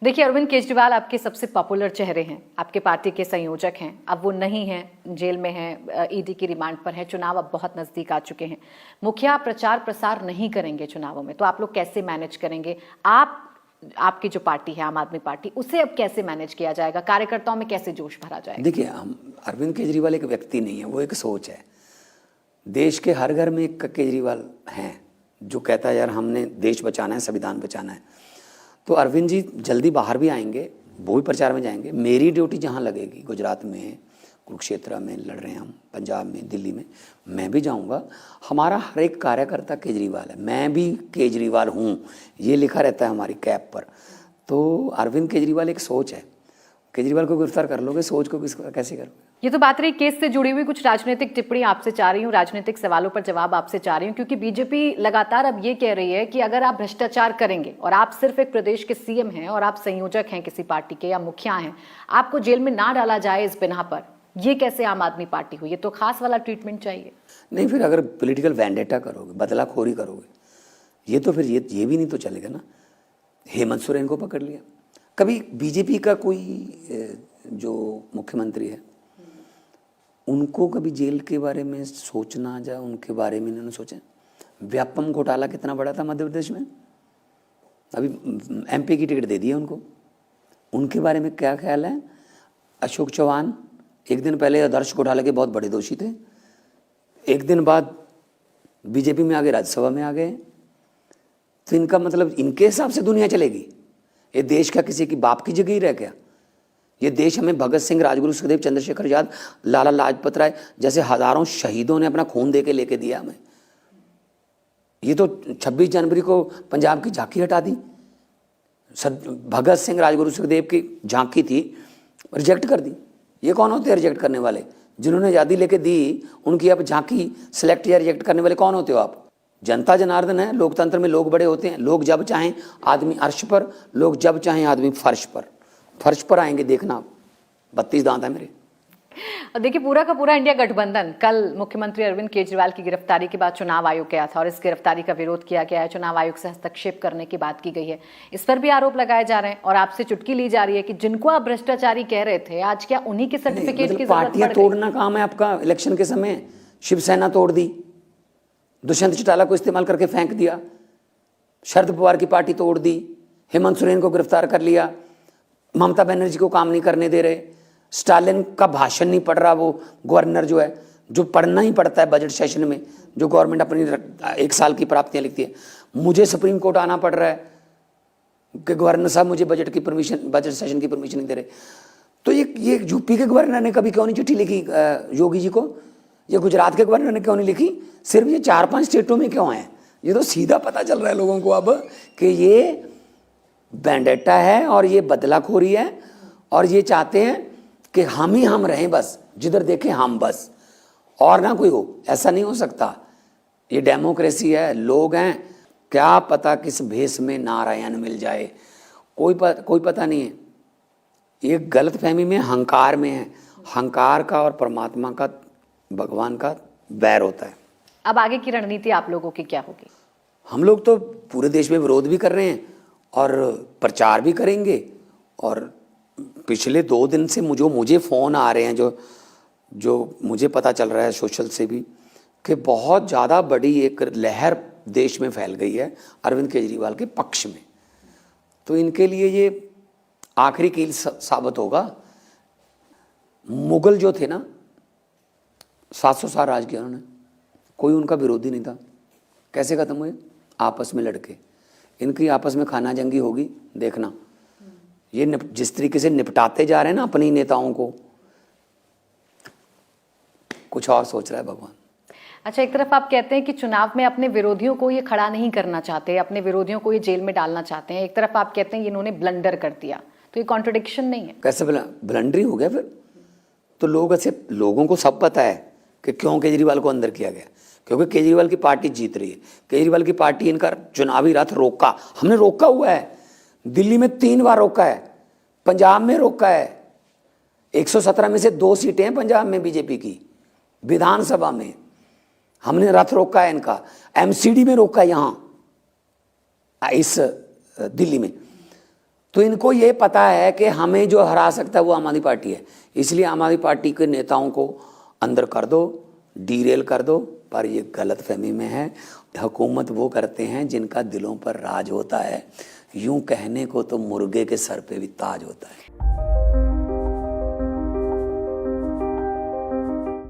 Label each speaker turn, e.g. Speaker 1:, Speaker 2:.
Speaker 1: देखिए, अरविंद केजरीवाल आपके सबसे पॉपुलर चेहरे हैं, आपके पार्टी के संयोजक हैं। अब वो नहीं हैं, जेल में हैं, ईडी की रिमांड पर हैं, चुनाव अब बहुत नजदीक आ चुके हैं। मुखिया प्रचार प्रसार नहीं करेंगे चुनावों में, तो आप लोग कैसे मैनेज करेंगे? आपकी जो पार्टी है आम आदमी पार्टी, उसे अब कैसे मैनेज किया जाएगा? कार्यकर्ताओं में कैसे जोश भरा जाएगा?
Speaker 2: देखिए, हम अरविंद केजरीवाल एक व्यक्ति नहीं है, वो एक सोच है। देश के हर घर में एक केजरीवाल हैं जो कहता है यार हमने देश बचाना है, संविधान बचाना है। तो अरविंद जी जल्दी बाहर भी आएंगे, वो भी प्रचार में जाएंगे। मेरी ड्यूटी जहाँ लगेगी, गुजरात में, कुरुक्षेत्र में लड़ रहे हैं हम, पंजाब में, दिल्ली में, मैं भी जाऊँगा। हमारा हर एक कार्यकर्ता केजरीवाल है, मैं भी केजरीवाल हूँ, ये लिखा रहता है हमारी कैप पर। तो अरविंद केजरीवाल एक सोच है। केजरीवाल को गिरफ्तार कर लोगे, सोच को कैसे करोगे?
Speaker 1: ये तो बात रही केस से जुड़ी हुई। कुछ राजनीतिक टिप्पणी आपसे चाह रही हूँ, राजनीतिक सवालों पर जवाब आपसे चाह रही हूँ, क्योंकि बीजेपी लगातार अब ये कह रही है कि अगर आप भ्रष्टाचार करेंगे और आप सिर्फ एक प्रदेश के सीएम हैं और आप संयोजक हैं किसी पार्टी के या मुखिया हैं, आपको जेल में ना डाला जाए इस बिना पर। ये कैसे आम आदमी पार्टी हुई? ये तो खास वाला ट्रीटमेंट चाहिए।
Speaker 2: नहीं, फिर अगर पॉलिटिकल वैंडेटा करोगे, बदलाखोरी करोगे, ये तो फिर ये भी नहीं तो चलेगा ना। हेमंत सोरेन को पकड़ लिया। कभी बीजेपी का कोई जो मुख्यमंत्री है, उनको कभी जेल के बारे में सोचना, जा उनके बारे में इन्होंने सोचा? व्यापम घोटाला कितना बड़ा था मध्य प्रदेश में, अभी एमपी की टिकट दे दी है उनको। उनके बारे में क्या ख्याल है? अशोक चौहान एक दिन पहले आदर्श घोटाले के बहुत बड़े दोषी थे, एक दिन बाद बीजेपी में आ गए, राज्यसभा में आ गए। तो इनका मतलब इनके हिसाब से दुनिया चलेगी? ये देश का किसी की बाप की जगह ही रह गया? ये देश हमें भगत सिंह, राजगुरु, सुखदेव, चंद्रशेखर आजाद, लाला लाजपत राय जैसे हजारों शहीदों ने अपना खून दे के लेके दिया हमें। ये तो 26 जनवरी को पंजाब की झांकी हटा दी। भगत सिंह, राजगुरु, सुखदेव की झांकी थी, रिजेक्ट कर दी। ये कौन होते हैं रिजेक्ट करने वाले? जिन्होंने आज़ादी लेके दी, उनकी अब झांकी सेलेक्ट या रिजेक्ट करने वाले कौन होते हो आप? जनता जनार्दन है। लोकतंत्र में लोग बड़े होते हैं। लोग जब चाहें आदमी अर्श पर, लोग जब चाहें आदमी फर्श पर। फर्श पर आएंगे, देखना 32 दांत है मेरे।
Speaker 1: और देखिए, पूरा का पूरा इंडिया गठबंधन कल मुख्यमंत्री अरविंद केजरीवाल की गिरफ्तारी के बाद चुनाव आयोग गया था और इस गिरफ्तारी का विरोध किया गया है। चुनाव आयोग से हस्तक्षेप करने की बात की गई है। इस पर भी आरोप लगाए जा रहे हैं और आपसे चुटकी ली जा रही है कि जिनको आप भ्रष्टाचारी कह रहे थे, आज क्या उन्हीं के सर्टिफिकेट की जरूरत पड़
Speaker 2: पार्टियां तोड़ना काम है आपका? इलेक्शन के समय शिवसेना तोड़ दी, दुष्यंत चौटाला को इस्तेमाल करके फेंक दिया, शरद पवार की पार्टी तोड़ दी, हेमंत सोरेन को गिरफ्तार कर लिया, ममता बनर्जी को काम नहीं करने दे रहे, स्टालिन का भाषण नहीं पढ़ रहा वो गवर्नर जो है, जो पढ़ना ही पड़ता है बजट सेशन में, जो गवर्नमेंट अपनी 1 साल की प्राप्तियां लिखती है। मुझे सुप्रीम कोर्ट आना पड़ रहा है कि गवर्नर साहब मुझे बजट सेशन की परमिशन नहीं दे रहे। तो ये यूपी के गवर्नर ने कभी क्यों नहीं चिट्ठी लिखी योगी जी को? ये गुजरात के गवर्नर ने क्यों नहीं लिखी? सिर्फ ये 4-5 स्टेटों में क्यों है? ये तो सीधा पता चल रहा है लोगों को अब कि ये वेंडेटा है और ये बदलाखोरी है और ये चाहते हैं कि हम ही हम रहें, बस जिधर देखें हम बस, और ना कोई हो। ऐसा नहीं हो सकता। ये डेमोक्रेसी है, लोग हैं। क्या पता किस भेष में नारायण मिल जाए, कोई पता नहीं है। ये गलत फहमी में, हंकार में है। हंकार का और परमात्मा का, भगवान का बैर होता है।
Speaker 1: अब आगे की रणनीति आप लोगों की क्या होगी?
Speaker 2: हम लोग तो पूरे देश में विरोध भी कर रहे हैं और प्रचार भी करेंगे। और पिछले 2 दिन से मुझे फ़ोन आ रहे हैं, जो मुझे पता चल रहा है सोशल से भी, कि बहुत ज़्यादा बड़ी एक लहर देश में फैल गई है अरविंद केजरीवाल के पक्ष में। तो इनके लिए ये आखिरी कील साबित होगा। मुगल जो थे ना, 700 साल राज किया उन्होंने, कोई उनका विरोधी नहीं था। कैसे खत्म हुए? आपस में लड़के। इनकी आपस में खाना जंगी होगी, देखना। ये जिस तरीके से निपटाते जा रहे हैं ना अपनी नेताओं को, कुछ और सोच रहा है भगवान।
Speaker 1: अच्छा, एक तरफ आप कहते हैं कि चुनाव में अपने विरोधियों को ये खड़ा नहीं करना चाहते, अपने विरोधियों को ये जेल में डालना चाहते हैं। एक तरफ आप कहते हैं इन्होंने ब्लंडर कर दिया, तो ये कॉन्ट्रडिक्शन नहीं है?
Speaker 2: कैसे ब्लंडर ही हो गया फिर तो? लोगों को सब पता है कि क्यों केजरीवाल को अंदर किया गया, क्योंकि केजरीवाल की पार्टी जीत रही है। केजरीवाल की पार्टी इनका चुनावी रथ रोका, हमने रोका हुआ है। दिल्ली में 3 बार रोका है, पंजाब में रोका है। 117 में से 2 सीटें हैं पंजाब में बीजेपी की, विधानसभा में हमने रथ रोका है इनका। एमसीडी में रोका है यहाँ, इस दिल्ली में। तो इनको ये पता है कि हमें जो हरा सकता है वो आम आदमी पार्टी है, इसलिए आम आदमी पार्टी के नेताओं को अंदर कर दो, डीरेल कर दो। पर ये गलत फहमी में है। हुकूमत वो करते हैं जिनका दिलों पर राज होता है। यूं कहने को तो मुर्गे के सर पे भी ताज होता है।